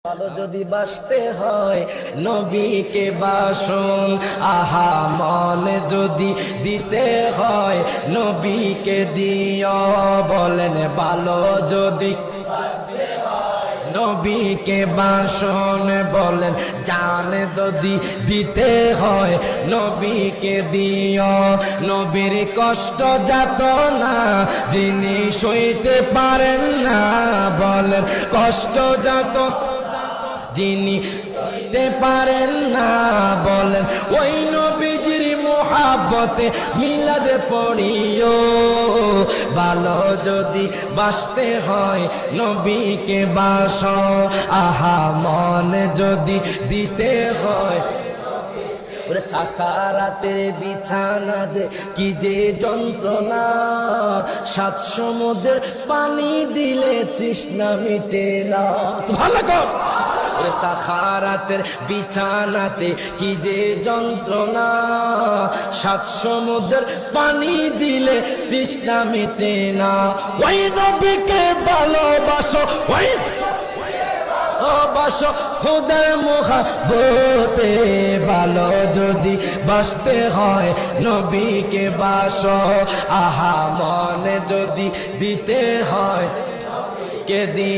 ভালো যদি বাসতে হয় নবীকে বাসন, আহা মনে যদি দিতে হয় নবীকে দিও। বলেন ভালো যদি নবীকে বাসন, বলেন জান যদি দিতে হয় নবীকে দিও। নবীর কষ্ট যাত না যিনি সইতে পারেন না, বলেন কষ্ট যাত যিনি দিতে পারেন না, বলেন ওই নবীজির মোহাব্বতে মিলাদে পড়িও। ভালো যদি বাসতে হয় নবীকে বাসো, আহা মনে যদি দিতে হয়। ওরে সাকারাতের বিছানা যে কি যে যন্ত্রণা, 7 সমুদ্রের পানি দিলে তৃষ্ণা মিটে না। সুবহানাল্লাহ। ওরে সাকারাতের বিছানাতে কি যে যন্ত্রণা, 7 সমুদ্রের পানি দিলে তৃষ্ণা মিটে না। ওই নবীকে ভালোবাসো, ওই বাসো খোদার মোহাব্বতে। ভালো যদি বাসতে হয় নবীকে বাসো, আহা মনে যদি দিতে হয় কে দি।